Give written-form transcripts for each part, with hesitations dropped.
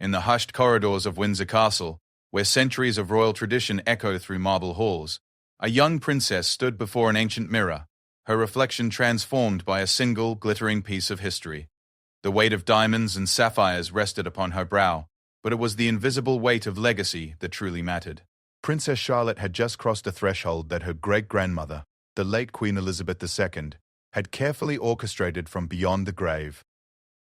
In the hushed corridors of Windsor Castle, where centuries of royal tradition echo through marble halls, a young princess stood before an ancient mirror, her reflection transformed by a single glittering piece of history. The weight of diamonds and sapphires rested upon her brow, but it was the invisible weight of legacy that truly mattered. Princess Charlotte had just crossed a threshold that her great-grandmother, the late Queen Elizabeth II, had carefully orchestrated from beyond the grave.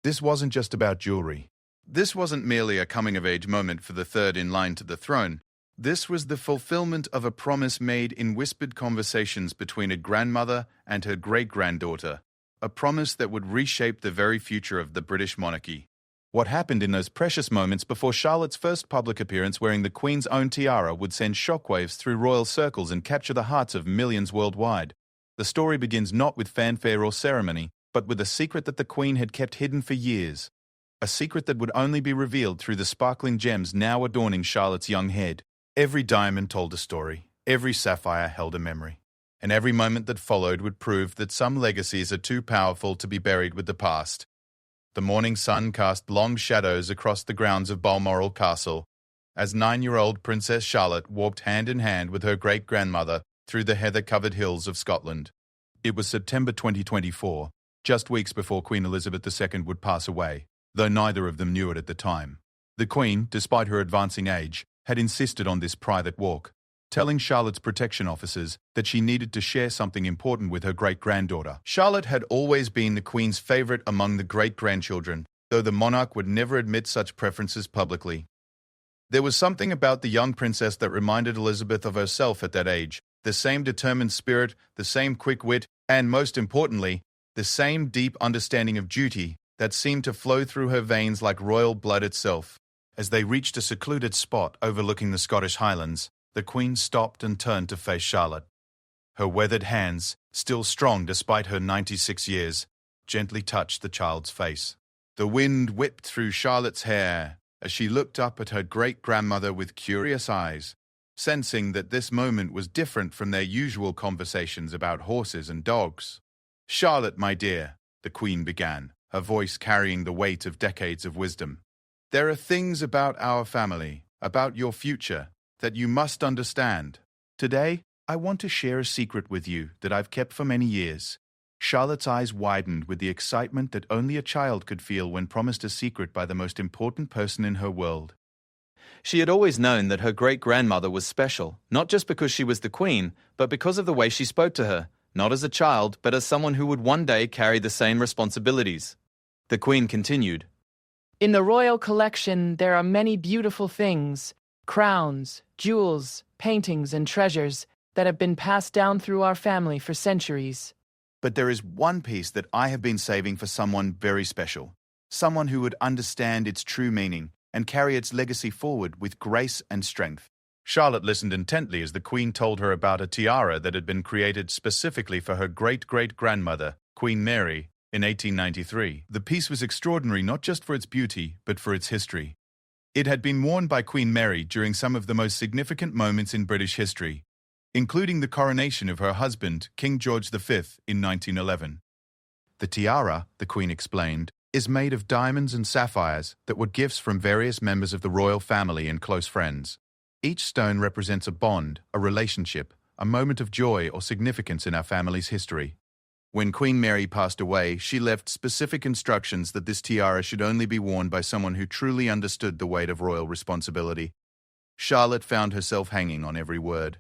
This wasn't just about jewelry. This wasn't merely a coming-of-age moment for the third in line to the throne. This was the fulfillment of a promise made in whispered conversations between a grandmother and her great-granddaughter, a promise that would reshape the very future of the British monarchy. What happened in those precious moments before Charlotte's first public appearance wearing the Queen's own tiara would send shockwaves through royal circles and capture the hearts of millions worldwide. The story begins not with fanfare or ceremony, but with a secret that the Queen had kept hidden for years. A secret that would only be revealed through the sparkling gems now adorning Charlotte's young head. Every diamond told a story, every sapphire held a memory, and every moment that followed would prove that some legacies are too powerful to be buried with the past. The morning sun cast long shadows across the grounds of Balmoral Castle, as 9-year-old Princess Charlotte walked hand in hand with her great-grandmother through the heather-covered hills of Scotland. It was September 2024, just weeks before Queen Elizabeth II would pass away, though neither of them knew it at the time. The Queen, despite her advancing age, had insisted on this private walk, telling Charlotte's protection officers that she needed to share something important with her great-granddaughter. Charlotte had always been the Queen's favorite among the great-grandchildren, though the monarch would never admit such preferences publicly. There was something about the young princess that reminded Elizabeth of herself at that age, the same determined spirit, the same quick wit, and, most importantly, the same deep understanding of duty that seemed to flow through her veins like royal blood itself. As they reached a secluded spot overlooking the Scottish Highlands, the Queen stopped and turned to face Charlotte. Her weathered hands, still strong despite her 96 years, gently touched the child's face. The wind whipped through Charlotte's hair as she looked up at her great-grandmother with curious eyes, sensing that this moment was different from their usual conversations about horses and dogs. "Charlotte, my dear," the Queen began, her voice carrying the weight of decades of wisdom. "There are things about our family, about your future, that you must understand. Today, I want to share a secret with you that I've kept for many years." Charlotte's eyes widened with the excitement that only a child could feel when promised a secret by the most important person in her world. She had always known that her great-grandmother was special, not just because she was the Queen, but because of the way she spoke to her, not as a child, but as someone who would one day carry the same responsibilities. The Queen continued, "In the royal collection, there are many beautiful things, crowns, jewels, paintings, and treasures that have been passed down through our family for centuries. But there is one piece that I have been saving for someone very special, someone who would understand its true meaning and carry its legacy forward with grace and strength." Charlotte listened intently as the Queen told her about a tiara that had been created specifically for her great-great-grandmother, Queen Mary, in 1893. The piece was extraordinary not just for its beauty, but for its history. It had been worn by Queen Mary during some of the most significant moments in British history, including the coronation of her husband, King George V, in 1911. The tiara, the Queen explained, is made of diamonds and sapphires that were gifts from various members of the royal family and close friends. Each stone represents a bond, a relationship, a moment of joy or significance in our family's history. When Queen Mary passed away, she left specific instructions that this tiara should only be worn by someone who truly understood the weight of royal responsibility. Charlotte found herself hanging on every word.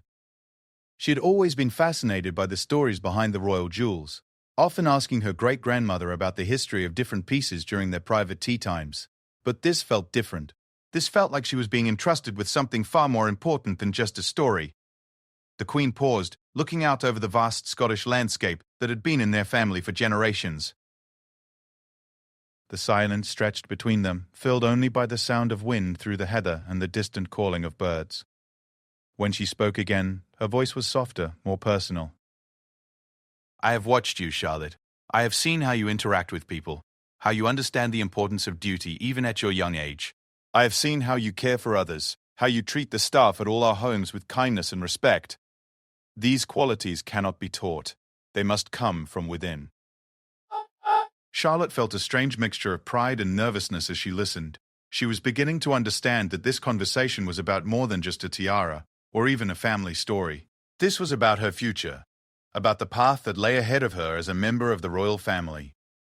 She had always been fascinated by the stories behind the royal jewels, often asking her great-grandmother about the history of different pieces during their private tea times. But this felt different. This felt like she was being entrusted with something far more important than just a story. The Queen paused, looking out over the vast Scottish landscape that had been in their family for generations. The silence stretched between them, filled only by the sound of wind through the heather and the distant calling of birds. When she spoke again, her voice was softer, more personal. "I have watched you, Charlotte. I have seen how you interact with people, how you understand the importance of duty even at your young age. I have seen how you care for others, how you treat the staff at all our homes with kindness and respect. These qualities cannot be taught. They must come from within." Charlotte felt a strange mixture of pride and nervousness as she listened. She was beginning to understand that this conversation was about more than just a tiara, or even a family story. This was about her future, about the path that lay ahead of her as a member of the royal family.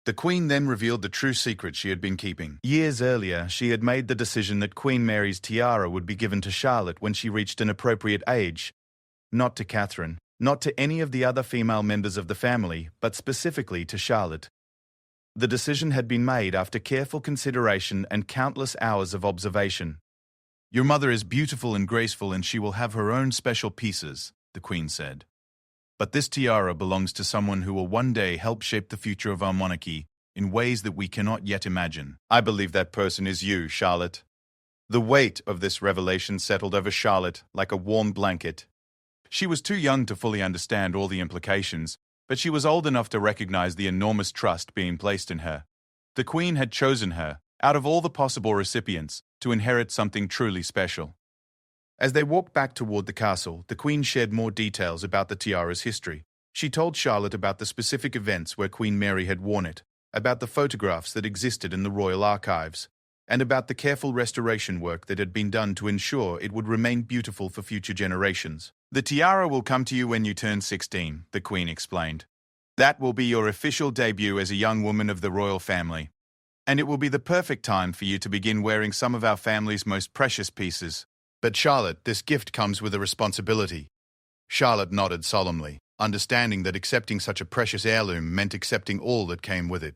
The Queen then revealed the true secret she had been keeping. Years earlier, she had made the decision that Queen Mary's tiara would be given to Charlotte when she reached an appropriate age. Not to Catherine, not to any of the other female members of the family, but specifically to Charlotte. The decision had been made after careful consideration and countless hours of observation. "Your mother is beautiful and graceful, and she will have her own special pieces," the Queen said. "But this tiara belongs to someone who will one day help shape the future of our monarchy in ways that we cannot yet imagine. I believe that person is you, Charlotte." The weight of this revelation settled over Charlotte like a warm blanket. She was too young to fully understand all the implications, but she was old enough to recognize the enormous trust being placed in her. The Queen had chosen her, out of all the possible recipients, to inherit something truly special. As they walked back toward the castle, the Queen shared more details about the tiara's history. She told Charlotte about the specific events where Queen Mary had worn it, about the photographs that existed in the royal archives, and about the careful restoration work that had been done to ensure it would remain beautiful for future generations. "The tiara will come to you when you turn 16, the Queen explained. "That will be your official debut as a young woman of the royal family. And it will be the perfect time for you to begin wearing some of our family's most precious pieces. But Charlotte, this gift comes with a responsibility." Charlotte nodded solemnly, understanding that accepting such a precious heirloom meant accepting all that came with it.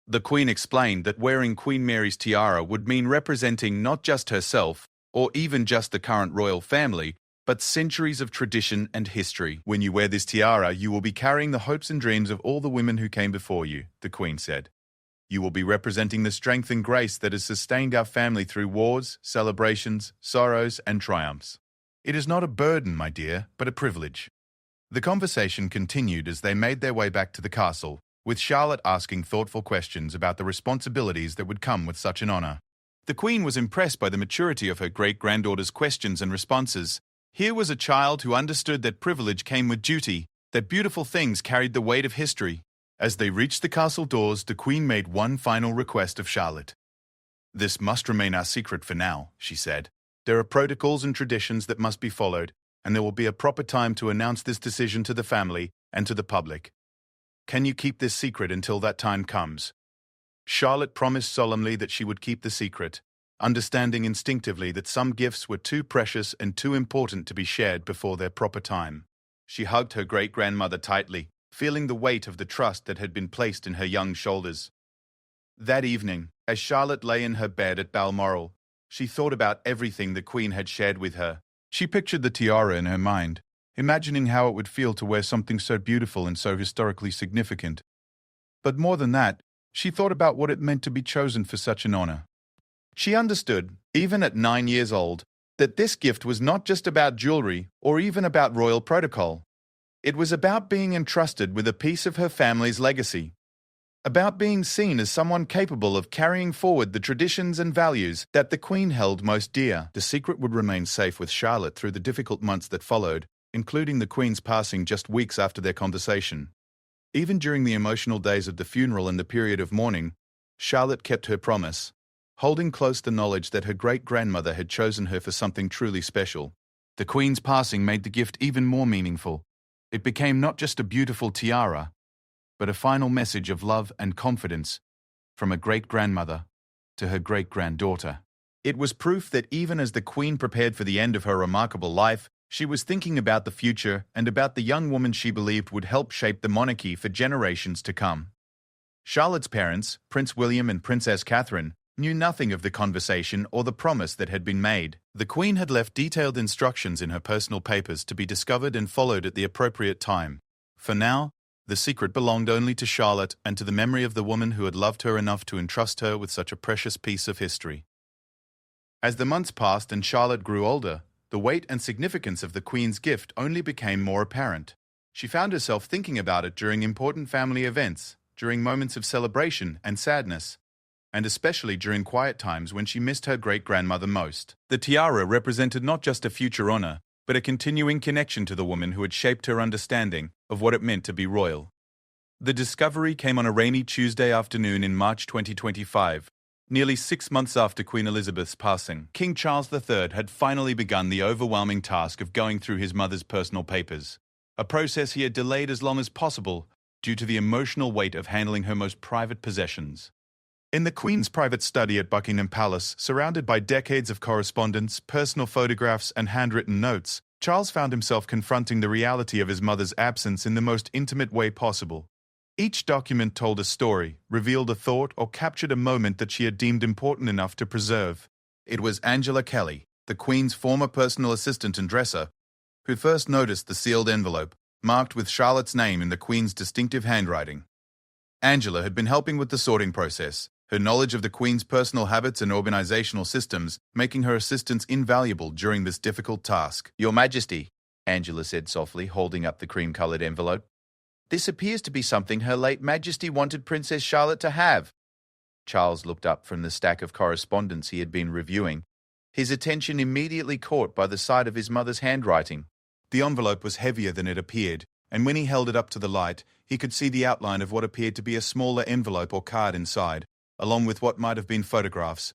The Queen explained that wearing Queen Mary's tiara would mean representing not just herself, or even just the current royal family, but centuries of tradition and history. "When you wear this tiara, you will be carrying the hopes and dreams of all the women who came before you," the Queen said. "You will be representing the strength and grace that has sustained our family through wars, celebrations, sorrows, and triumphs. It is not a burden, my dear, but a privilege." The conversation continued as they made their way back to the castle, with Charlotte asking thoughtful questions about the responsibilities that would come with such an honor. The Queen was impressed by the maturity of her great-granddaughter's questions and responses. Here was a child who understood that privilege came with duty, that beautiful things carried the weight of history. As they reached the castle doors, the Queen made one final request of Charlotte. "This must remain our secret for now," she said. "There are protocols and traditions that must be followed, and there will be a proper time to announce this decision to the family and to the public. Can you keep this secret until that time comes?" Charlotte promised solemnly that she would keep the secret, understanding instinctively that some gifts were too precious and too important to be shared before their proper time. She hugged her great-grandmother tightly, feeling the weight of the trust that had been placed in her young shoulders. That evening, as Charlotte lay in her bed at Balmoral, she thought about everything the Queen had shared with her. She pictured the tiara in her mind, imagining how it would feel to wear something so beautiful and so historically significant. But more than that, she thought about what it meant to be chosen for such an honor. She understood, even at 9 years old, that this gift was not just about jewelry or even about royal protocol. It was about being entrusted with a piece of her family's legacy, about being seen as someone capable of carrying forward the traditions and values that the Queen held most dear. The secret would remain safe with Charlotte through the difficult months that followed, including the Queen's passing just weeks after their conversation. Even during the emotional days of the funeral and the period of mourning, Charlotte kept her promise, holding close the knowledge that her great-grandmother had chosen her for something truly special. The Queen's passing made the gift even more meaningful. It became not just a beautiful tiara, but a final message of love and confidence from a great-grandmother to her great-granddaughter. It was proof that even as the Queen prepared for the end of her remarkable life, she was thinking about the future and about the young woman she believed would help shape the monarchy for generations to come. Charlotte's parents, Prince William and Princess Catherine, knew nothing of the conversation or the promise that had been made. The Queen had left detailed instructions in her personal papers to be discovered and followed at the appropriate time. For now, the secret belonged only to Charlotte and to the memory of the woman who had loved her enough to entrust her with such a precious piece of history. As the months passed and Charlotte grew older, the weight and significance of the Queen's gift only became more apparent. She found herself thinking about it during important family events, during moments of celebration and sadness, and especially during quiet times when she missed her great-grandmother most. The tiara represented not just a future honor, but a continuing connection to the woman who had shaped her understanding of what it meant to be royal. The discovery came on a rainy Tuesday afternoon in March 2025, Nearly 6 months after Queen Elizabeth's passing, King Charles III had finally begun the overwhelming task of going through his mother's personal papers, a process he had delayed as long as possible due to the emotional weight of handling her most private possessions. In the Queen's private study at Buckingham Palace, surrounded by decades of correspondence, personal photographs, and handwritten notes, Charles found himself confronting the reality of his mother's absence in the most intimate way possible. Each document told a story, revealed a thought, or captured a moment that she had deemed important enough to preserve. It was Angela Kelly, the Queen's former personal assistant and dresser, who first noticed the sealed envelope, marked with Charlotte's name in the Queen's distinctive handwriting. Angela had been helping with the sorting process, her knowledge of the Queen's personal habits and organizational systems making her assistance invaluable during this difficult task. "Your Majesty," Angela said softly, holding up the cream-colored envelope. "This appears to be something Her late Majesty wanted Princess Charlotte to have." Charles looked up from the stack of correspondence he had been reviewing, his attention immediately caught by the sight of his mother's handwriting. The envelope was heavier than it appeared, and when he held it up to the light, he could see the outline of what appeared to be a smaller envelope or card inside, along with what might have been photographs.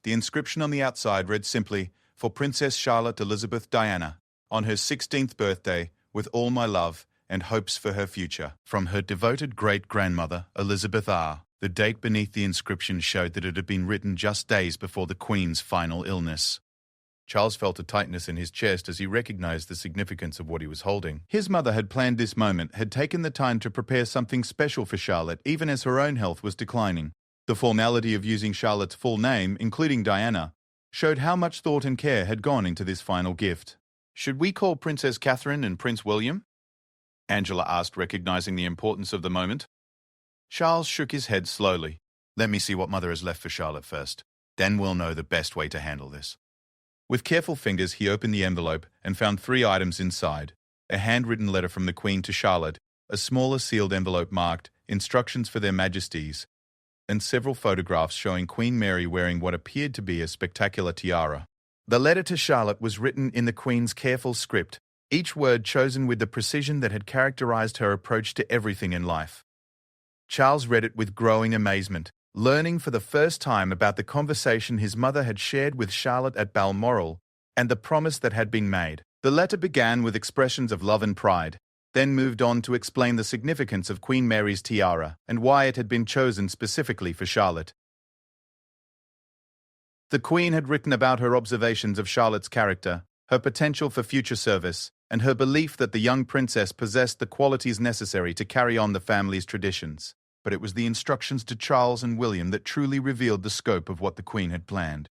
The inscription on the outside read simply, "For Princess Charlotte Elizabeth Diana, on her 16th birthday, with all my love and hopes for her future. From her devoted great-grandmother, Elizabeth R." The date beneath the inscription showed that it had been written just days before the Queen's final illness. Charles felt a tightness in his chest as he recognized the significance of what he was holding. His mother had planned this moment, had taken the time to prepare something special for Charlotte, even as her own health was declining. The formality of using Charlotte's full name, including Diana, showed how much thought and care had gone into this final gift. "Should we call Princess Catherine and Prince William?" Angela asked, recognizing the importance of the moment. Charles shook his head slowly. "Let me see what Mother has left for Charlotte first. Then we'll know the best way to handle this." With careful fingers, he opened the envelope and found 3 items inside: a handwritten letter from the Queen to Charlotte, a smaller sealed envelope marked "Instructions for Their Majesties," and several photographs showing Queen Mary wearing what appeared to be a spectacular tiara. The letter to Charlotte was written in the Queen's careful script, each word chosen with the precision that had characterized her approach to everything in life. Charles read it with growing amazement, learning for the first time about the conversation his mother had shared with Charlotte at Balmoral and the promise that had been made. The letter began with expressions of love and pride, then moved on to explain the significance of Queen Mary's tiara and why it had been chosen specifically for Charlotte. The Queen had written about her observations of Charlotte's character, her potential for future service, and her belief that the young princess possessed the qualities necessary to carry on the family's traditions. But it was the instructions to Charles and William that truly revealed the scope of what the Queen had planned.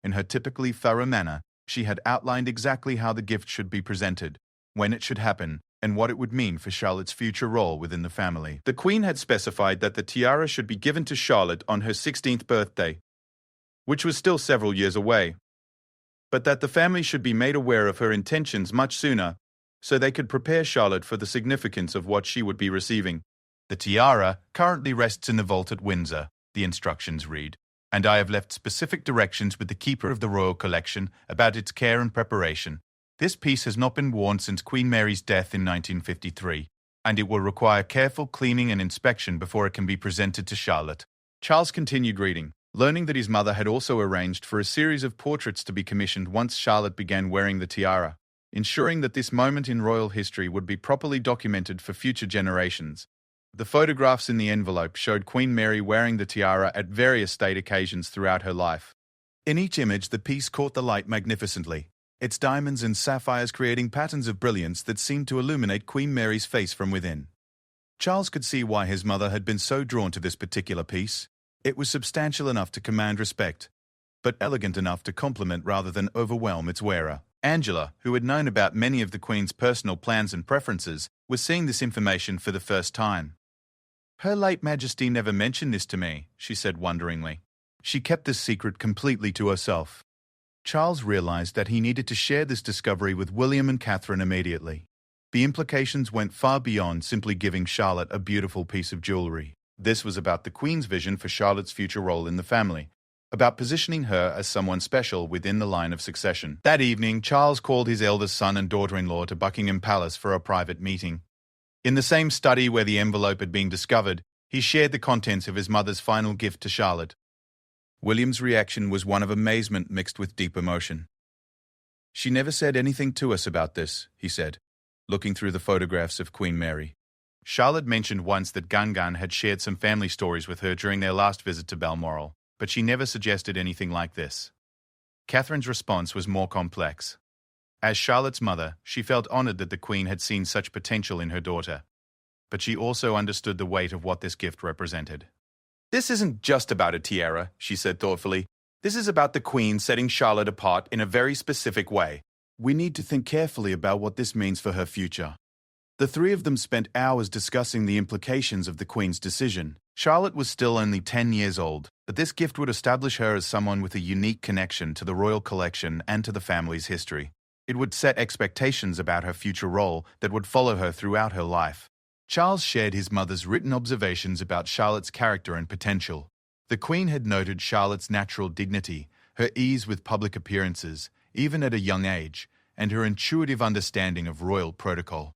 In her typically thorough manner, she had outlined exactly how the gift should be presented, when it should happen, and what it would mean for Charlotte's future role within the family. The Queen had specified that the tiara should be given to Charlotte on her 16th birthday, which was still several years away, but that the family should be made aware of her intentions much sooner, so they could prepare Charlotte for the significance of what she would be receiving. "The tiara currently rests in the vault at Windsor," the instructions read, "and I have left specific directions with the keeper of the royal collection about its care and preparation. This piece has not been worn since Queen Mary's death in 1953, and it will require careful cleaning and inspection before it can be presented to Charlotte." Charles continued reading, learning that his mother had also arranged for a series of portraits to be commissioned once Charlotte began wearing the tiara, ensuring that this moment in royal history would be properly documented for future generations. The photographs in the envelope showed Queen Mary wearing the tiara at various state occasions throughout her life. In each image, the piece caught the light magnificently, its diamonds and sapphires creating patterns of brilliance that seemed to illuminate Queen Mary's face from within. Charles could see why his mother had been so drawn to this particular piece. It was substantial enough to command respect, but elegant enough to complement rather than overwhelm its wearer. Angela, who had known about many of the Queen's personal plans and preferences, was seeing this information for the first time. "Her late Majesty never mentioned this to me," she said wonderingly. She kept this secret completely to herself. Charles realized that he needed to share this discovery with William and Catherine immediately. The implications went far beyond simply giving Charlotte a beautiful piece of jewelry. This was about the Queen's vision for Charlotte's future role in the family, about positioning her as someone special within the line of succession. That evening, Charles called his eldest son and daughter-in-law to Buckingham Palace for a private meeting. In the same study where the envelope had been discovered, he shared the contents of his mother's final gift to Charlotte. William's reaction was one of amazement mixed with deep emotion. "She never said anything to us about this," he said, looking through the photographs of Queen Mary. Charlotte mentioned once that Gungan had shared some family stories with her during their last visit to Balmoral, but she never suggested anything like this. Catherine's response was more complex. As Charlotte's mother, she felt honored that the Queen had seen such potential in her daughter, but she also understood the weight of what this gift represented. "This isn't just about a tiara," she said thoughtfully. "This is about the Queen setting Charlotte apart in a very specific way. We need to think carefully about what this means for her future." The three of them spent hours discussing the implications of the Queen's decision. Charlotte was still only 10 years old, but this gift would establish her as someone with a unique connection to the royal collection and to the family's history. It would set expectations about her future role that would follow her throughout her life. Charles shared his mother's written observations about Charlotte's character and potential. The Queen had noted Charlotte's natural dignity, her ease with public appearances, even at a young age, and her intuitive understanding of royal protocol.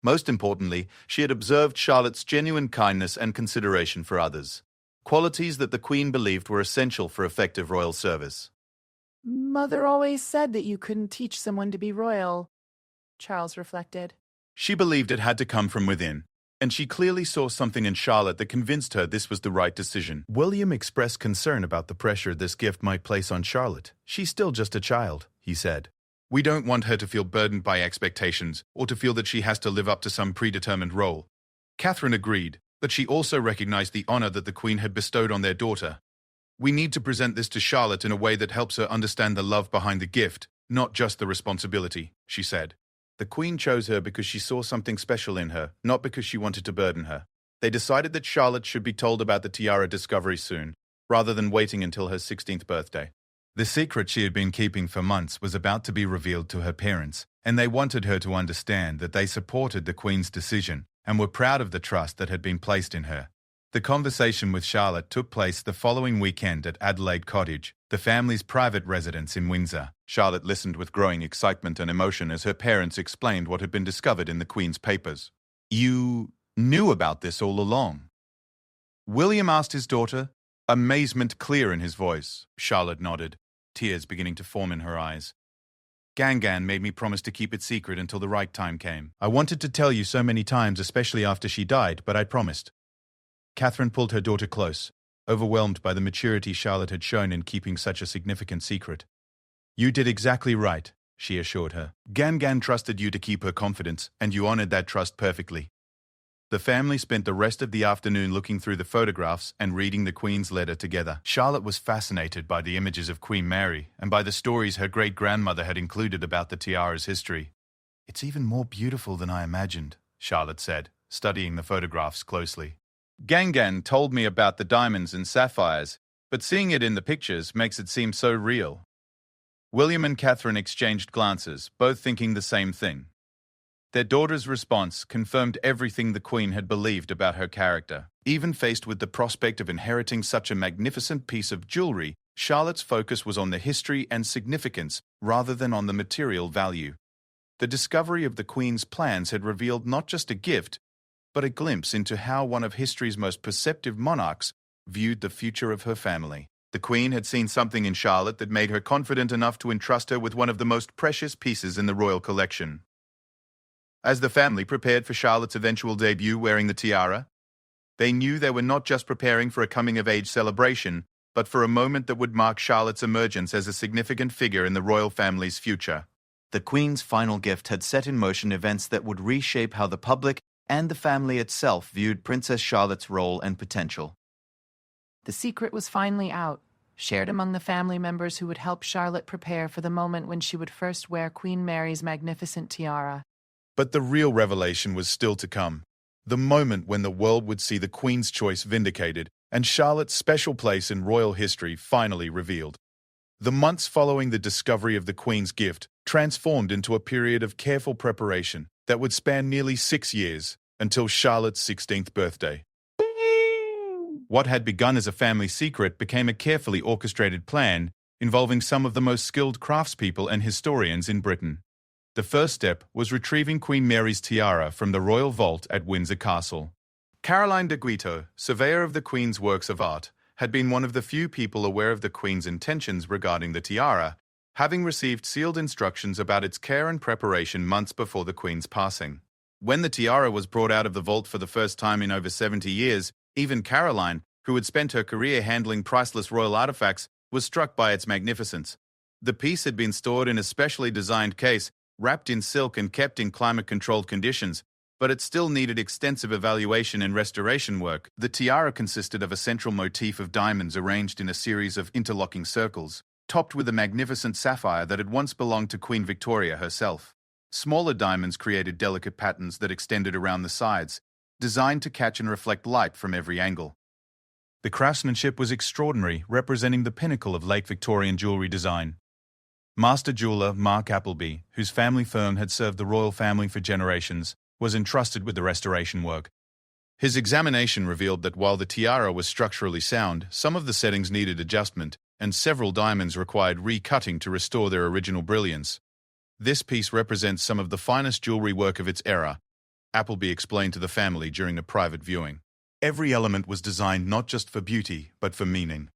Most importantly, she had observed Charlotte's genuine kindness and consideration for others, qualities that the Queen believed were essential for effective royal service. Mother always said that you couldn't teach someone to be royal, Charles reflected. She believed it had to come from within, and she clearly saw something in Charlotte that convinced her this was the right decision. William expressed concern about the pressure this gift might place on Charlotte. "She's still just a child," he said. "We don't want her to feel burdened by expectations or to feel that she has to live up to some predetermined role." Catherine agreed, but she also recognized the honor that the Queen had bestowed on their daughter. "We need to present this to Charlotte in a way that helps her understand the love behind the gift, not just the responsibility," she said. The Queen chose her because she saw something special in her, not because she wanted to burden her. They decided that Charlotte should be told about the tiara discovery soon, rather than waiting until her 16th birthday. The secret she had been keeping for months was about to be revealed to her parents, and they wanted her to understand that they supported the Queen's decision and were proud of the trust that had been placed in her. The conversation with Charlotte took place the following weekend at Adelaide Cottage, the family's private residence in Windsor. Charlotte listened with growing excitement and emotion as her parents explained what had been discovered in the Queen's papers. "You knew about this all along?" William asked his daughter, amazement clear in his voice. Charlotte nodded, tears beginning to form in her eyes. "Gangan made me promise to keep it secret until the right time came. I wanted to tell you so many times, especially after she died, but I promised." Catherine pulled her daughter close, overwhelmed by the maturity Charlotte had shown in keeping such a significant secret. "You did exactly right," she assured her. "Gangan trusted you to keep her confidence, and you honored that trust perfectly." The family spent the rest of the afternoon looking through the photographs and reading the Queen's letter together. Charlotte was fascinated by the images of Queen Mary and by the stories her great-grandmother had included about the tiara's history. "It's even more beautiful than I imagined," Charlotte said, studying the photographs closely. "Gangan told me about the diamonds and sapphires, but seeing it in the pictures makes it seem so real." William and Catherine exchanged glances, both thinking the same thing. Their daughter's response confirmed everything the Queen had believed about her character. Even faced with the prospect of inheriting such a magnificent piece of jewelry, Charlotte's focus was on the history and significance rather than on the material value. The discovery of the Queen's plans had revealed not just a gift, but a glimpse into how one of history's most perceptive monarchs viewed the future of her family. The Queen had seen something in Charlotte that made her confident enough to entrust her with one of the most precious pieces in the royal collection. As the family prepared for Charlotte's eventual debut wearing the tiara, they knew they were not just preparing for a coming-of-age celebration, but for a moment that would mark Charlotte's emergence as a significant figure in the royal family's future. The Queen's final gift had set in motion events that would reshape how the public and the family itself viewed Princess Charlotte's role and potential. The secret was finally out, shared among the family members who would help Charlotte prepare for the moment when she would first wear Queen Mary's magnificent tiara. But the real revelation was still to come. The moment when the world would see the Queen's choice vindicated and Charlotte's special place in royal history finally revealed. The months following the discovery of the Queen's gift transformed into a period of careful preparation that would span nearly 6 years, until Charlotte's 16th birthday. What had begun as a family secret became a carefully orchestrated plan involving some of the most skilled craftspeople and historians in Britain. The first step was retrieving Queen Mary's tiara from the royal vault at Windsor Castle. Caroline de Guitaut, surveyor of the Queen's works of art, had been one of the few people aware of the Queen's intentions regarding the tiara, having received sealed instructions about its care and preparation months before the Queen's passing. When the tiara was brought out of the vault for the first time in over 70 years, even Caroline, who had spent her career handling priceless royal artifacts, was struck by its magnificence. The piece had been stored in a specially designed case, wrapped in silk and kept in climate-controlled conditions, but it still needed extensive evaluation and restoration work. The tiara consisted of a central motif of diamonds arranged in a series of interlocking circles, topped with a magnificent sapphire that had once belonged to Queen Victoria herself. Smaller diamonds created delicate patterns that extended around the sides, designed to catch and reflect light from every angle. The craftsmanship was extraordinary, representing the pinnacle of late Victorian jewellery design. Master jeweller Mark Appleby, whose family firm had served the royal family for generations, was entrusted with the restoration work. His examination revealed that while the tiara was structurally sound, some of the settings needed adjustment, and several diamonds required recutting to restore their original brilliance. This piece represents some of the finest jewellery work of its era, Appleby explained to the family during a private viewing. Every element was designed not just for beauty, but for meaning.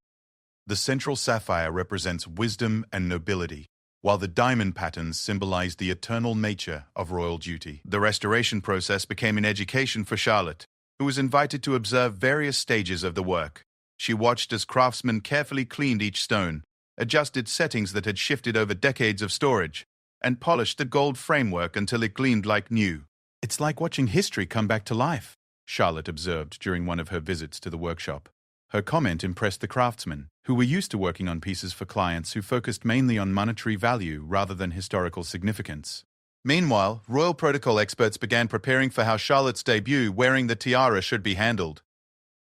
The central sapphire represents wisdom and nobility, while the diamond patterns symbolize the eternal nature of royal duty. The restoration process became an education for Charlotte, who was invited to observe various stages of the work. She watched as craftsmen carefully cleaned each stone, adjusted settings that had shifted over decades of storage, and polished the gold framework until it gleamed like new. "It's like watching history come back to life," Charlotte observed during one of her visits to the workshop. Her comment impressed the craftsmen, who were used to working on pieces for clients who focused mainly on monetary value rather than historical significance. Meanwhile, royal protocol experts began preparing for how Charlotte's debut wearing the tiara should be handled.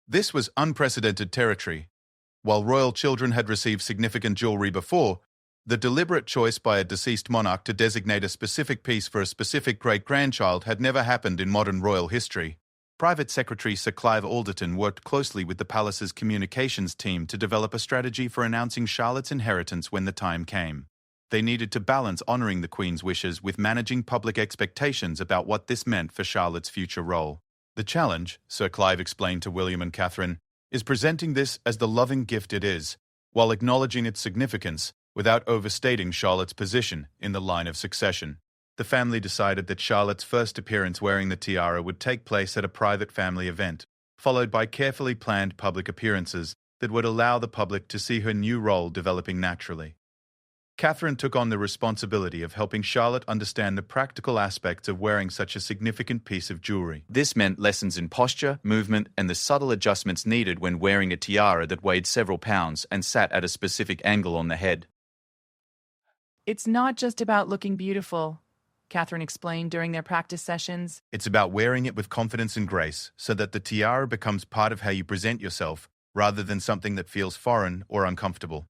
This was unprecedented territory. While royal children had received significant jewelry before, the deliberate choice by a deceased monarch to designate a specific piece for a specific great-grandchild had never happened in modern royal history. Private Secretary Sir Clive Alderton worked closely with the palace's communications team to develop a strategy for announcing Charlotte's inheritance when the time came. They needed to balance honouring the Queen's wishes with managing public expectations about what this meant for Charlotte's future role. "The challenge," Sir Clive explained to William and Catherine, "is presenting this as the loving gift it is, while acknowledging its significance without overstating Charlotte's position in the line of succession." The family decided that Charlotte's first appearance wearing the tiara would take place at a private family event, followed by carefully planned public appearances that would allow the public to see her new role developing naturally. Catherine took on the responsibility of helping Charlotte understand the practical aspects of wearing such a significant piece of jewelry. This meant lessons in posture, movement, and the subtle adjustments needed when wearing a tiara that weighed several pounds and sat at a specific angle on the head. It's not just about looking beautiful, Catherine explained during their practice sessions. It's about wearing it with confidence and grace, so that the tiara becomes part of how you present yourself, rather than something that feels foreign or uncomfortable.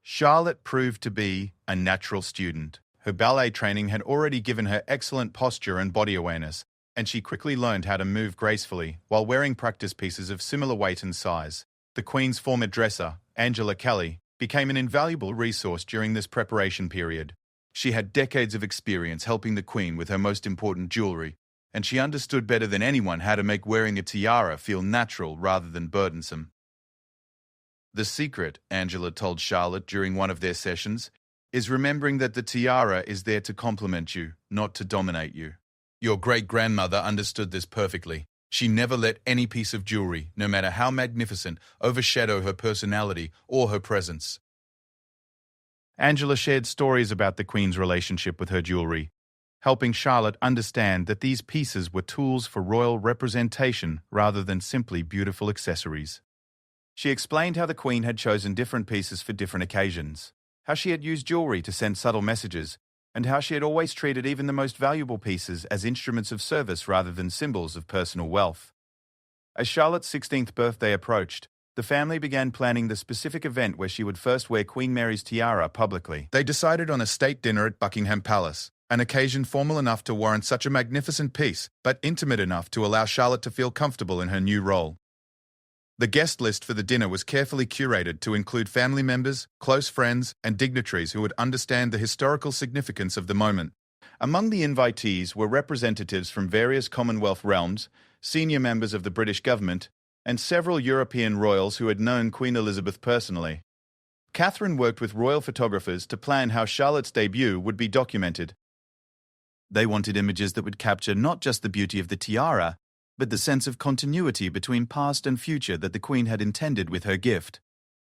Charlotte proved to be a natural student. Her ballet training had already given her excellent posture and body awareness, and she quickly learned how to move gracefully while wearing practice pieces of similar weight and size. The Queen's former dresser, Angela Kelly, became an invaluable resource during this preparation period. She had decades of experience helping the Queen with her most important jewelry, and she understood better than anyone how to make wearing a tiara feel natural rather than burdensome. "The secret," Angela told Charlotte during one of their sessions, "is remembering that the tiara is there to complement you, not to dominate you. Your great-grandmother understood this perfectly. She never let any piece of jewelry, no matter how magnificent, overshadow her personality or her presence." Angela shared stories about the Queen's relationship with her jewelry, helping Charlotte understand that these pieces were tools for royal representation rather than simply beautiful accessories. She explained how the Queen had chosen different pieces for different occasions, how she had used jewelry to send subtle messages, and how she had always treated even the most valuable pieces as instruments of service rather than symbols of personal wealth. As Charlotte's 16th birthday approached, the family began planning the specific event where she would first wear Queen Mary's tiara publicly. They decided on a state dinner at Buckingham Palace, an occasion formal enough to warrant such a magnificent piece, but intimate enough to allow Charlotte to feel comfortable in her new role. The guest list for the dinner was carefully curated to include family members, close friends, and dignitaries who would understand the historical significance of the moment. Among the invitees were representatives from various Commonwealth realms, senior members of the British government, and several European royals who had known Queen Elizabeth personally. Catherine worked with royal photographers to plan how Charlotte's debut would be documented. They wanted images that would capture not just the beauty of the tiara, but the sense of continuity between past and future that the Queen had intended with her gift.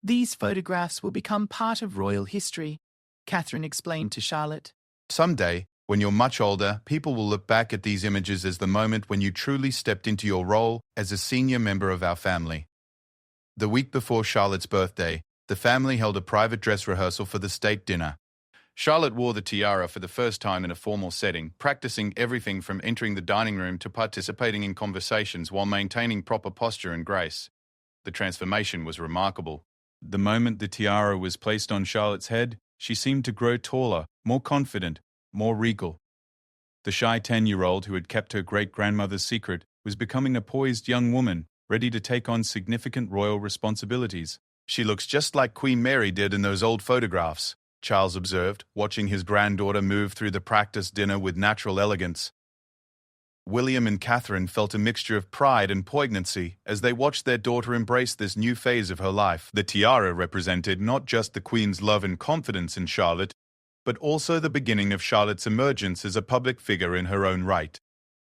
These photographs will become part of royal history, Catherine explained to Charlotte. Someday, when you're much older, people will look back at these images as the moment when you truly stepped into your role as a senior member of our family. The week before Charlotte's birthday, the family held a private dress rehearsal for the state dinner. Charlotte wore the tiara for the first time in a formal setting, practicing everything from entering the dining room to participating in conversations while maintaining proper posture and grace. The transformation was remarkable. The moment the tiara was placed on Charlotte's head, she seemed to grow taller, more confident, more regal. The shy 10-year-old who had kept her great-grandmother's secret was becoming a poised young woman, ready to take on significant royal responsibilities. "She looks just like Queen Mary did in those old photographs," Charles observed, watching his granddaughter move through the practice dinner with natural elegance. William and Catherine felt a mixture of pride and poignancy as they watched their daughter embrace this new phase of her life. The tiara represented not just the Queen's love and confidence in Charlotte, but also the beginning of Charlotte's emergence as a public figure in her own right.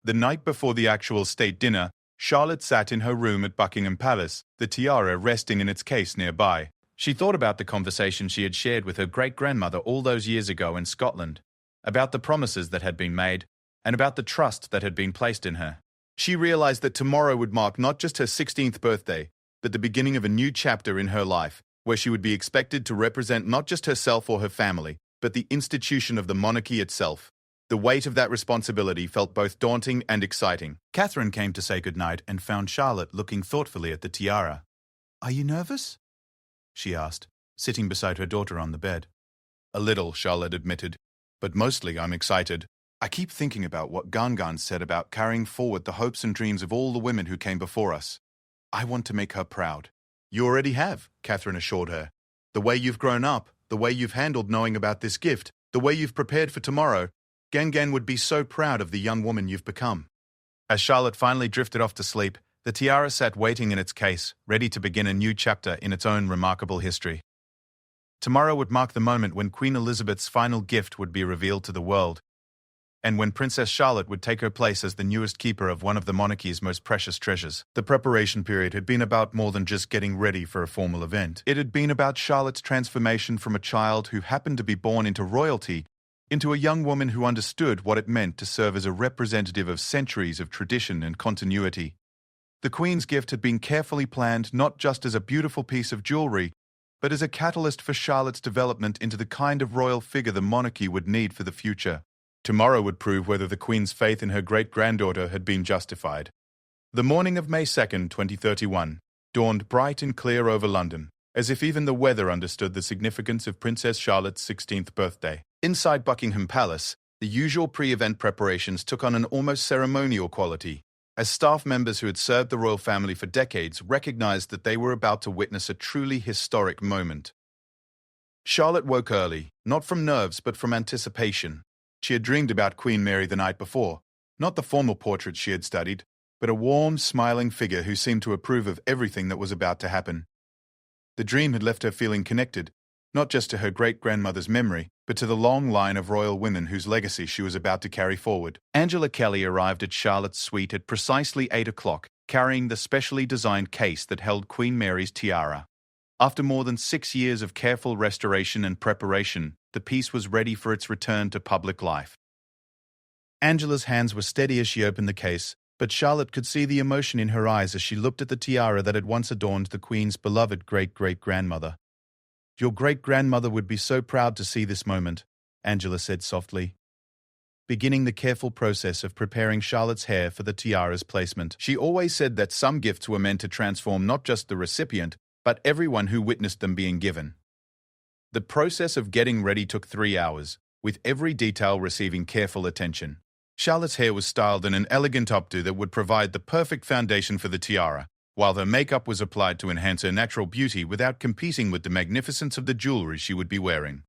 The night before the actual state dinner, Charlotte sat in her room at Buckingham Palace, the tiara resting in its case nearby. She thought about the conversation she had shared with her great-grandmother all those years ago in Scotland, about the promises that had been made, and about the trust that had been placed in her. She realized that tomorrow would mark not just her 16th birthday, but the beginning of a new chapter in her life, where she would be expected to represent not just herself or her family, but the institution of the monarchy itself. The weight of that responsibility felt both daunting and exciting. Catherine came to say goodnight and found Charlotte looking thoughtfully at the tiara. "Are you nervous?" she asked, sitting beside her daughter on the bed. "A little," Charlotte admitted, "but mostly I'm excited. I keep thinking about what Gangan said about carrying forward the hopes and dreams of all the women who came before us. I want to make her proud." "You already have," Catherine assured her. "The way you've grown up, the way you've handled knowing about this gift, the way you've prepared for tomorrow, Gangan would be so proud of the young woman you've become." As Charlotte finally drifted off to sleep, the tiara sat waiting in its case, ready to begin a new chapter in its own remarkable history. Tomorrow would mark the moment when Queen Elizabeth's final gift would be revealed to the world, and when Princess Charlotte would take her place as the newest keeper of one of the monarchy's most precious treasures. The preparation period had been about more than just getting ready for a formal event. It had been about Charlotte's transformation from a child who happened to be born into royalty into a young woman who understood what it meant to serve as a representative of centuries of tradition and continuity. The Queen's gift had been carefully planned not just as a beautiful piece of jewelry, but as a catalyst for Charlotte's development into the kind of royal figure the monarchy would need for the future. Tomorrow would prove whether the Queen's faith in her great-granddaughter had been justified. The morning of May 2nd, 2031, dawned bright and clear over London, as if even the weather understood the significance of Princess Charlotte's 16th birthday. Inside Buckingham Palace, the usual pre-event preparations took on an almost ceremonial quality, as staff members who had served the royal family for decades recognized that they were about to witness a truly historic moment. Charlotte woke early, not from nerves but from anticipation. She had dreamed about Queen Mary the night before, not the formal portrait she had studied, but a warm, smiling figure who seemed to approve of everything that was about to happen. The dream had left her feeling connected, not just to her great-grandmother's memory, but to the long line of royal women whose legacy she was about to carry forward. Angela Kelly arrived at Charlotte's suite at precisely 8 o'clock, carrying the specially designed case that held Queen Mary's tiara. After more than 6 years of careful restoration and preparation, the piece was ready for its return to public life. Angela's hands were steady as she opened the case, but Charlotte could see the emotion in her eyes as she looked at the tiara that had once adorned the Queen's beloved great-great-grandmother. "Your great-grandmother would be so proud to see this moment," Angela said softly, beginning the careful process of preparing Charlotte's hair for the tiara's placement. She always said that some gifts were meant to transform not just the recipient, but everyone who witnessed them being given. The process of getting ready took 3 hours, with every detail receiving careful attention. Charlotte's hair was styled in an elegant updo that would provide the perfect foundation for the tiara, while her makeup was applied to enhance her natural beauty without competing with the magnificence of the jewelry she would be wearing.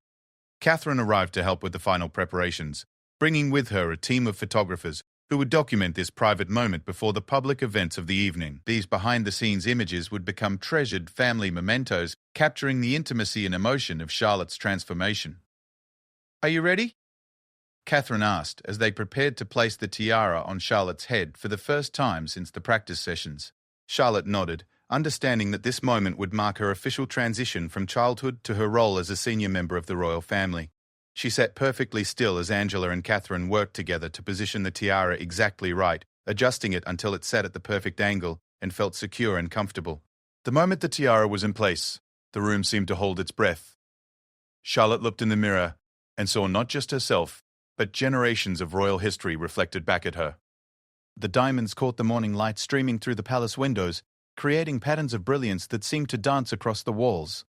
Catherine arrived to help with the final preparations, bringing with her a team of photographers who would document this private moment before the public events of the evening. These behind-the-scenes images would become treasured family mementos, capturing the intimacy and emotion of Charlotte's transformation. "Are you ready?" Catherine asked as they prepared to place the tiara on Charlotte's head for the first time since the practice sessions. Charlotte nodded, understanding that this moment would mark her official transition from childhood to her role as a senior member of the royal family. She sat perfectly still as Angela and Catherine worked together to position the tiara exactly right, adjusting it until it sat at the perfect angle and felt secure and comfortable. The moment the tiara was in place, the room seemed to hold its breath. Charlotte looked in the mirror and saw not just herself, but generations of royal history reflected back at her. The diamonds caught the morning light streaming through the palace windows, creating patterns of brilliance that seemed to dance across the walls.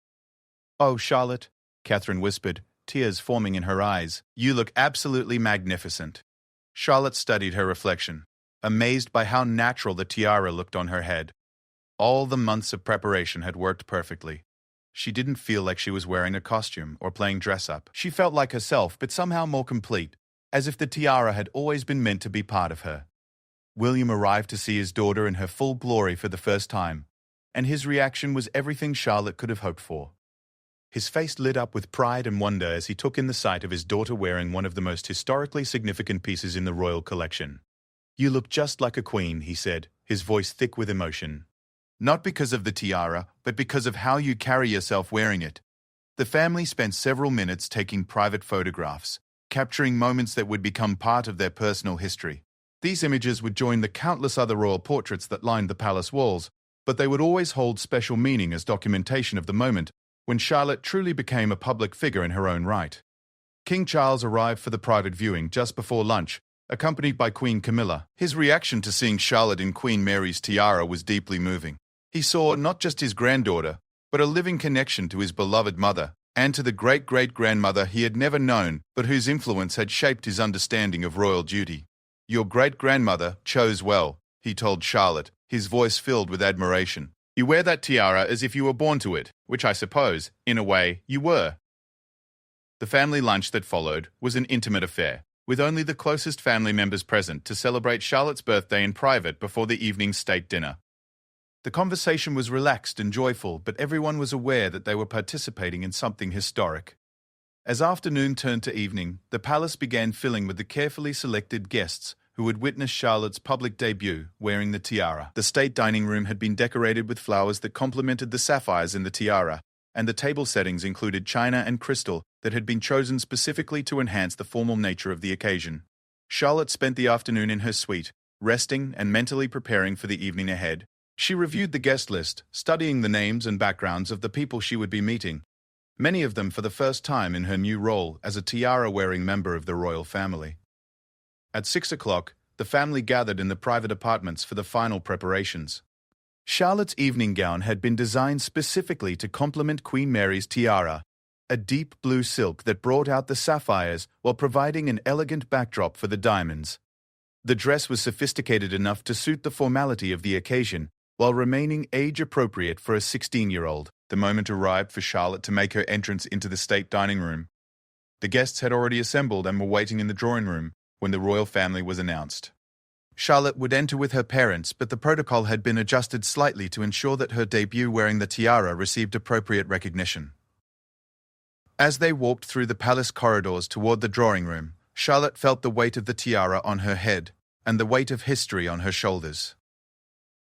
"Oh, Charlotte," Catherine whispered, tears forming in her eyes, "you look absolutely magnificent." Charlotte studied her reflection, amazed by how natural the tiara looked on her head. All the months of preparation had worked perfectly. She didn't feel like she was wearing a costume or playing dress-up. She felt like herself, but somehow more complete, as if the tiara had always been meant to be part of her. William arrived to see his daughter in her full glory for the first time, and his reaction was everything Charlotte could have hoped for. His face lit up with pride and wonder as he took in the sight of his daughter wearing one of the most historically significant pieces in the royal collection. "You look just like a queen," he said, his voice thick with emotion. "Not because of the tiara, but because of how you carry yourself wearing it." The family spent several minutes taking private photographs, capturing moments that would become part of their personal history. These images would join the countless other royal portraits that lined the palace walls, but they would always hold special meaning as documentation of the moment when Charlotte truly became a public figure in her own right. King Charles arrived for the private viewing just before lunch, accompanied by Queen Camilla. His reaction to seeing Charlotte in Queen Mary's tiara was deeply moving. He saw not just his granddaughter, but a living connection to his beloved mother and to the great-great-grandmother he had never known, but whose influence had shaped his understanding of royal duty. "Your great-grandmother chose well," he told Charlotte, his voice filled with admiration. "You wear that tiara as if you were born to it, which I suppose, in a way, you were." The family lunch that followed was an intimate affair, with only the closest family members present to celebrate Charlotte's birthday in private before the evening's state dinner. The conversation was relaxed and joyful, but everyone was aware that they were participating in something historic. As afternoon turned to evening, the palace began filling with the carefully selected guests who would witness Charlotte's public debut wearing the tiara. The state dining room had been decorated with flowers that complemented the sapphires in the tiara, and the table settings included china and crystal that had been chosen specifically to enhance the formal nature of the occasion. Charlotte spent the afternoon in her suite, resting and mentally preparing for the evening ahead. She reviewed the guest list, studying the names and backgrounds of the people she would be meeting, many of them for the first time in her new role as a tiara-wearing member of the royal family. At 6 o'clock, the family gathered in the private apartments for the final preparations. Charlotte's evening gown had been designed specifically to complement Queen Mary's tiara, a deep blue silk that brought out the sapphires while providing an elegant backdrop for the diamonds. The dress was sophisticated enough to suit the formality of the occasion, while remaining age-appropriate for a 16-year-old. The moment arrived for Charlotte to make her entrance into the state dining room. The guests had already assembled and were waiting in the drawing room when the royal family was announced. Charlotte would enter with her parents, but the protocol had been adjusted slightly to ensure that her debut wearing the tiara received appropriate recognition. As they walked through the palace corridors toward the drawing room, Charlotte felt the weight of the tiara on her head and the weight of history on her shoulders.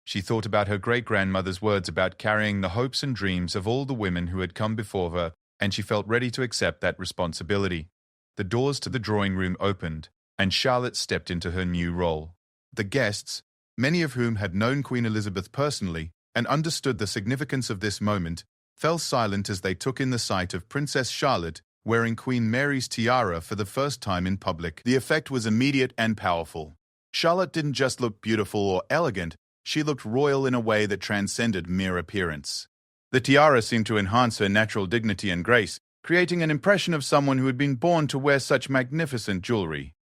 She thought about her great-grandmother's words about carrying the hopes and dreams of all the women who had come before her, and she felt ready to accept that responsibility. The doors to the drawing room opened, and Charlotte stepped into her new role. The guests, many of whom had known Queen Elizabeth personally and understood the significance of this moment, fell silent as they took in the sight of Princess Charlotte wearing Queen Mary's tiara for the first time in public. The effect was immediate and powerful. Charlotte didn't just look beautiful or elegant, she looked royal in a way that transcended mere appearance. The tiara seemed to enhance her natural dignity and grace, creating an impression of someone who had been born to wear such magnificent jewelry.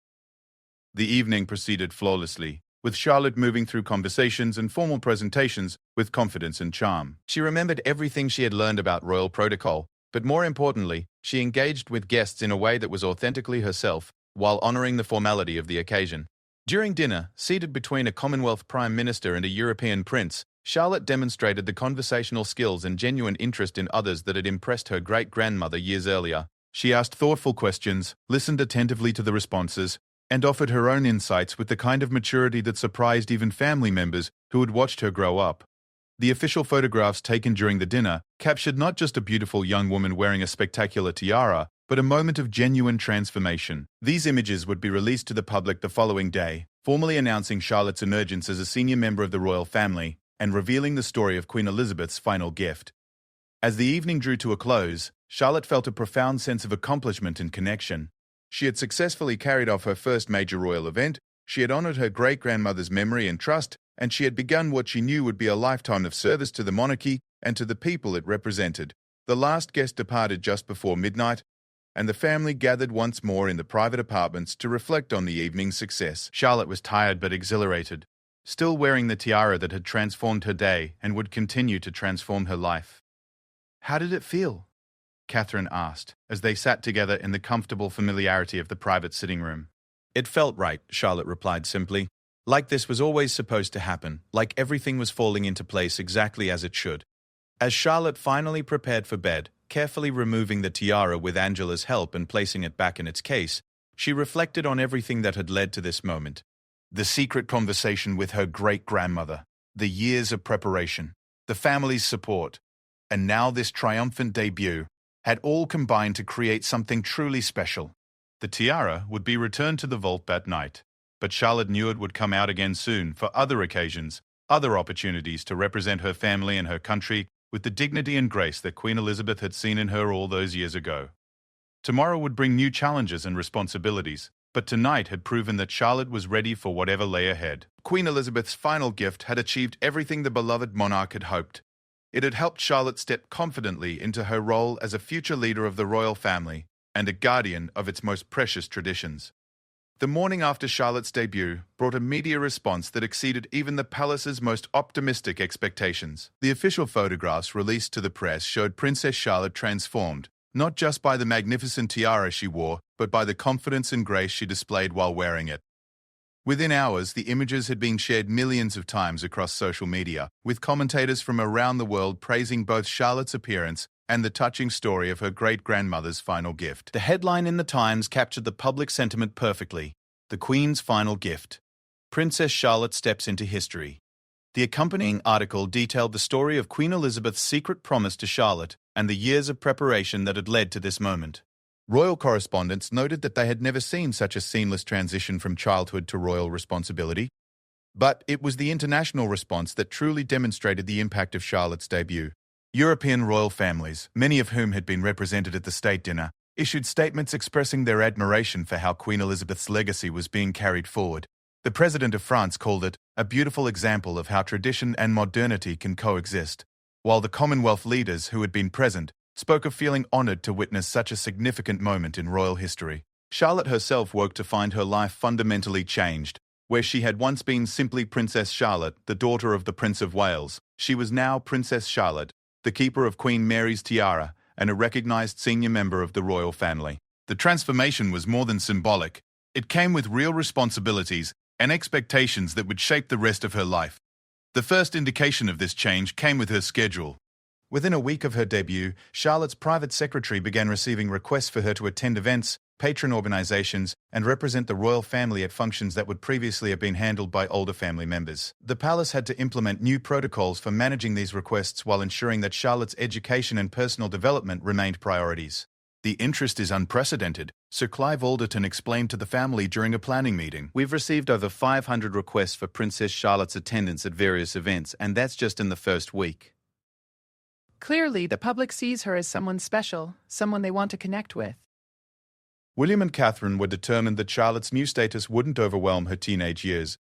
The evening proceeded flawlessly, with Charlotte moving through conversations and formal presentations with confidence and charm. She remembered everything she had learned about royal protocol, but more importantly, she engaged with guests in a way that was authentically herself, while honoring the formality of the occasion. During dinner, seated between a Commonwealth Prime Minister and a European prince, Charlotte demonstrated the conversational skills and genuine interest in others that had impressed her great-grandmother years earlier. She asked thoughtful questions, listened attentively to the responses, and offered her own insights with the kind of maturity that surprised even family members who had watched her grow up. The official photographs taken during the dinner captured not just a beautiful young woman wearing a spectacular tiara, but a moment of genuine transformation. These images would be released to the public the following day, formally announcing Charlotte's emergence as a senior member of the royal family and revealing the story of Queen Elizabeth's final gift. As the evening drew to a close, Charlotte felt a profound sense of accomplishment and connection. She had successfully carried off her first major royal event, she had honored her great-grandmother's memory and trust, and she had begun what she knew would be a lifetime of service to the monarchy and to the people it represented. The last guest departed just before midnight, and the family gathered once more in the private apartments to reflect on the evening's success. Charlotte was tired but exhilarated, still wearing the tiara that had transformed her day and would continue to transform her life. "How did it feel?" Catherine asked, as they sat together in the comfortable familiarity of the private sitting room. "It felt right," Charlotte replied simply. "Like this was always supposed to happen, like everything was falling into place exactly as it should." As Charlotte finally prepared for bed, carefully removing the tiara with Angela's help and placing it back in its case, she reflected on everything that had led to this moment. The secret conversation with her great-grandmother, the years of preparation, the family's support, and now this triumphant debut had all combined to create something truly special. The tiara would be returned to the vault that night, but Charlotte knew it would come out again soon for other occasions, other opportunities to represent her family and her country with the dignity and grace that Queen Elizabeth had seen in her all those years ago. Tomorrow would bring new challenges and responsibilities, but tonight had proven that Charlotte was ready for whatever lay ahead. Queen Elizabeth's final gift had achieved everything the beloved monarch had hoped. It had helped Charlotte step confidently into her role as a future leader of the royal family and a guardian of its most precious traditions. The morning after Charlotte's debut brought a media response that exceeded even the palace's most optimistic expectations. The official photographs released to the press showed Princess Charlotte transformed, not just by the magnificent tiara she wore, but by the confidence and grace she displayed while wearing it. Within hours, the images had been shared millions of times across social media, with commentators from around the world praising both Charlotte's appearance and the touching story of her great-grandmother's final gift. The headline in the Times captured the public sentiment perfectly: "The Queen's Final Gift. Princess Charlotte steps into history." The accompanying article detailed the story of Queen Elizabeth's secret promise to Charlotte and the years of preparation that had led to this moment. Royal correspondents noted that they had never seen such a seamless transition from childhood to royal responsibility. But it was the international response that truly demonstrated the impact of Charlotte's debut. European royal families, many of whom had been represented at the state dinner, issued statements expressing their admiration for how Queen Elizabeth's legacy was being carried forward. The President of France called it a beautiful example of how tradition and modernity can coexist, while the Commonwealth leaders who had been present spoke of feeling honoured to witness such a significant moment in royal history. Charlotte herself woke to find her life fundamentally changed. Where she had once been simply Princess Charlotte, the daughter of the Prince of Wales, she was now Princess Charlotte, the keeper of Queen Mary's tiara and a recognised senior member of the royal family. The transformation was more than symbolic. It came with real responsibilities and expectations that would shape the rest of her life. The first indication of this change came with her schedule. Within a week of her debut, Charlotte's private secretary began receiving requests for her to attend events, patron organisations, and represent the royal family at functions that would previously have been handled by older family members. The palace had to implement new protocols for managing these requests while ensuring that Charlotte's education and personal development remained priorities. "The interest is unprecedented," Sir Clive Alderton explained to the family during a planning meeting. "We've received over 500 requests for Princess Charlotte's attendance at various events, and that's just in the first week." Clearly, the public sees her as someone special, someone they want to connect with. William and Catherine were determined that Charlotte's new status wouldn't overwhelm her teenage years,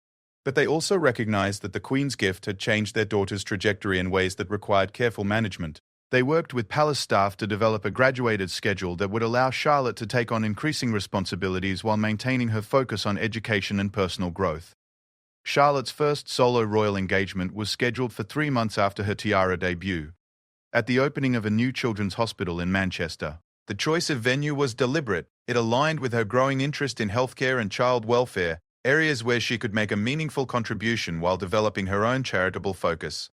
but they also recognised that the Queen's gift had changed their daughter's trajectory in ways that required careful management. They worked with palace staff to develop a graduated schedule that would allow Charlotte to take on increasing responsibilities while maintaining her focus on education and personal growth. Charlotte's first solo royal engagement was scheduled for 3 months after her tiara debut, at the opening of a new children's hospital in Manchester. The choice of venue was deliberate. It aligned with her growing interest in healthcare and child welfare areas where she could make a meaningful contribution while developing her own charitable focus.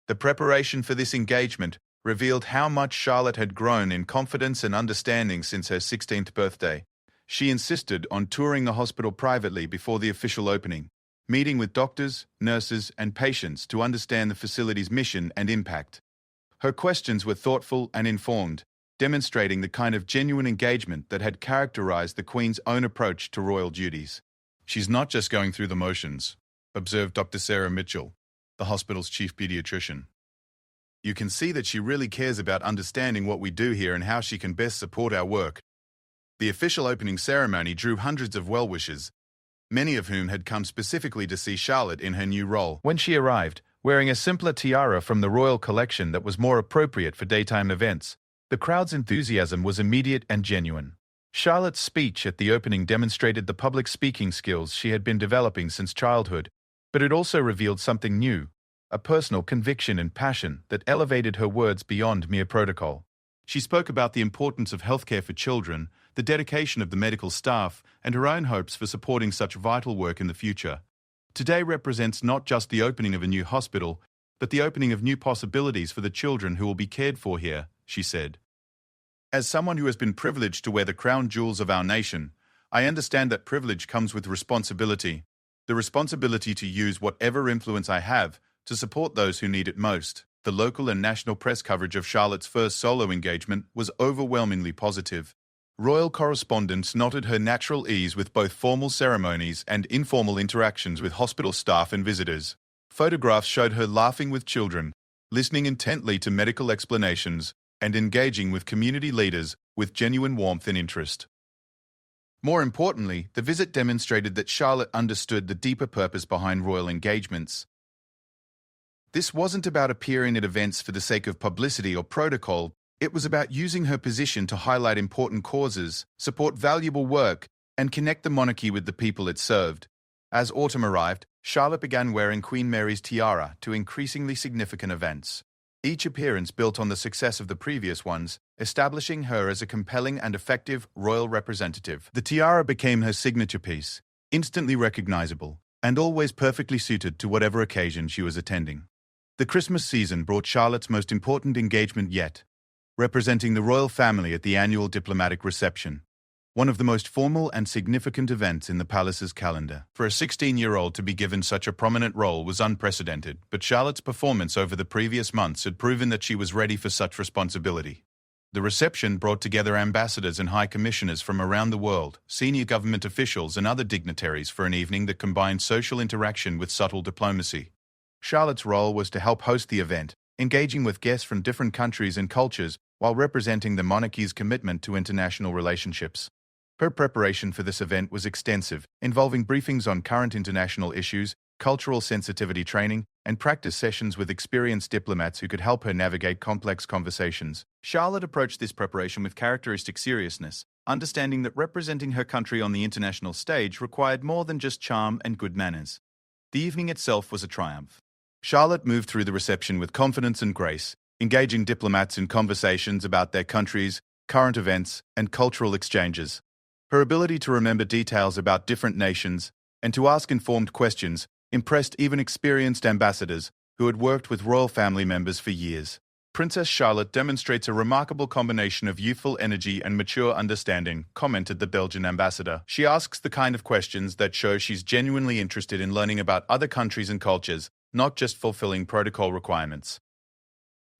The preparation for this engagement revealed how much Charlotte had grown in confidence and understanding since her 16th birthday. She insisted on touring the hospital privately before the official opening, meeting with doctors, nurses, and patients to understand the facility's mission and impact. Her questions were thoughtful and informed, demonstrating the kind of genuine engagement that had characterized the Queen's own approach to royal duties. She's not just going through the motions, observed Dr. Sarah Mitchell, the hospital's chief pediatrician. You can see that she really cares about understanding what we do here and how she can best support our work. The official opening ceremony drew hundreds of well-wishers, many of whom had come specifically to see Charlotte in her new role. When she arrived, wearing a simpler tiara from the royal collection that was more appropriate for daytime events, the crowd's enthusiasm was immediate and genuine. Charlotte's speech at the opening demonstrated the public speaking skills she had been developing since childhood, but it also revealed something new, a personal conviction and passion that elevated her words beyond mere protocol. She spoke about the importance of healthcare for children, the dedication of the medical staff, and her own hopes for supporting such vital work in the future. Today represents not just the opening of a new hospital, but the opening of new possibilities for the children who will be cared for here, she said. As someone who has been privileged to wear the crown jewels of our nation, I understand that privilege comes with responsibility, the responsibility to use whatever influence I have to support those who need it most. The local and national press coverage of Charlotte's first solo engagement was overwhelmingly positive. Royal correspondents noted her natural ease with both formal ceremonies and informal interactions with hospital staff and visitors. Photographs showed her laughing with children, listening intently to medical explanations, and engaging with community leaders with genuine warmth and interest. More importantly, the visit demonstrated that Charlotte understood the deeper purpose behind royal engagements. This wasn't about appearing at events for the sake of publicity or protocol. It was about using her position to highlight important causes, support valuable work, and connect the monarchy with the people it served. As autumn arrived, Charlotte began wearing Queen Mary's tiara to increasingly significant events. Each appearance built on the success of the previous ones, establishing her as a compelling and effective royal representative. The tiara became her signature piece, instantly recognizable, and always perfectly suited to whatever occasion she was attending. The Christmas season brought Charlotte's most important engagement yet, representing the royal family at the annual diplomatic reception, one of the most formal and significant events in the palace's calendar. For a 16-year-old to be given such a prominent role was unprecedented, but Charlotte's performance over the previous months had proven that she was ready for such responsibility. The reception brought together ambassadors and high commissioners from around the world, senior government officials and other dignitaries for an evening that combined social interaction with subtle diplomacy. Charlotte's role was to help host the event, engaging with guests from different countries and cultures while representing the monarchy's commitment to international relationships. Her preparation for this event was extensive, involving briefings on current international issues, cultural sensitivity training, and practice sessions with experienced diplomats who could help her navigate complex conversations. Charlotte approached this preparation with characteristic seriousness, understanding that representing her country on the international stage required more than just charm and good manners. The evening itself was a triumph. Charlotte moved through the reception with confidence and grace, engaging diplomats in conversations about their countries, current events, and cultural exchanges. Her ability to remember details about different nations and to ask informed questions impressed even experienced ambassadors who had worked with royal family members for years. Princess Charlotte demonstrates a remarkable combination of youthful energy and mature understanding, commented the Belgian ambassador. She asks the kind of questions that show she's genuinely interested in learning about other countries and cultures, not just fulfilling protocol requirements.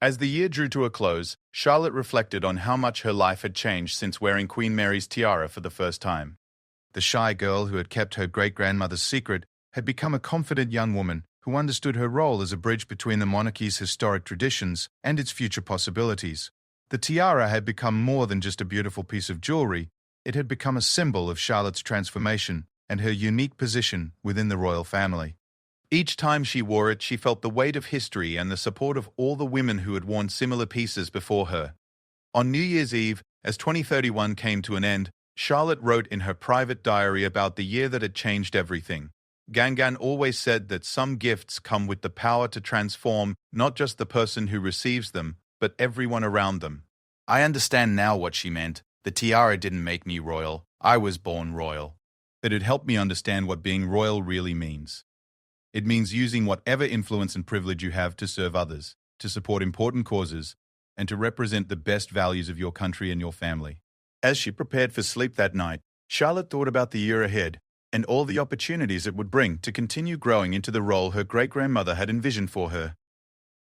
As the year drew to a close, Charlotte reflected on how much her life had changed since wearing Queen Mary's tiara for the first time. The shy girl who had kept her great-grandmother's secret had become a confident young woman who understood her role as a bridge between the monarchy's historic traditions and its future possibilities. The tiara had become more than just a beautiful piece of jewelry. It had become a symbol of Charlotte's transformation and her unique position within the royal family. Each time she wore it, she felt the weight of history and the support of all the women who had worn similar pieces before her. On New Year's Eve, as 2031 came to an end, Charlotte wrote in her private diary about the year that had changed everything. Gangan always said that some gifts come with the power to transform not just the person who receives them, but everyone around them. I understand now what she meant. The tiara didn't make me royal. I was born royal. that it helped me understand what being royal really means. It means using whatever influence and privilege you have to serve others, to support important causes, and to represent the best values of your country and your family. As she prepared for sleep that night, Charlotte thought about the year ahead and all the opportunities it would bring to continue growing into the role her great-grandmother had envisioned for her.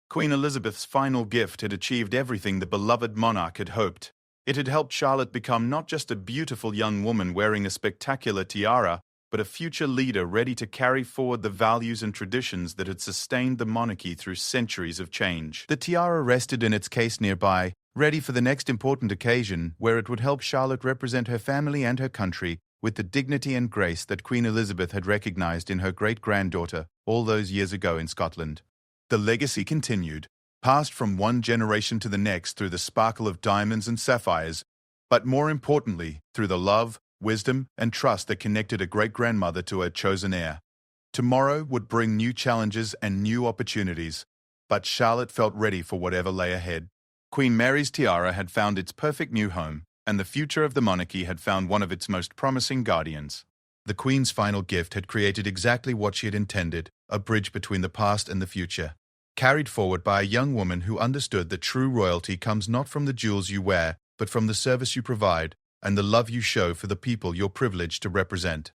Queen Elizabeth's final gift had achieved everything the beloved monarch had hoped. It had helped Charlotte become not just a beautiful young woman wearing a spectacular tiara, but a future leader ready to carry forward the values and traditions that had sustained the monarchy through centuries of change. The tiara rested in its case nearby, ready for the next important occasion where it would help Charlotte represent her family and her country with the dignity and grace that Queen Elizabeth had recognized in her great-granddaughter all those years ago in Scotland. The legacy continued, passed from one generation to the next through the sparkle of diamonds and sapphires, but more importantly, through the love, wisdom, and trust that connected a great-grandmother to her chosen heir. Tomorrow would bring new challenges and new opportunities, but Charlotte felt ready for whatever lay ahead. Queen Mary's tiara had found its perfect new home, and the future of the monarchy had found one of its most promising guardians. The Queen's final gift had created exactly what she had intended, a bridge between the past and the future, carried forward by a young woman who understood that true royalty comes not from the jewels you wear, but from the service you provide and the love you show for the people you're privileged to represent.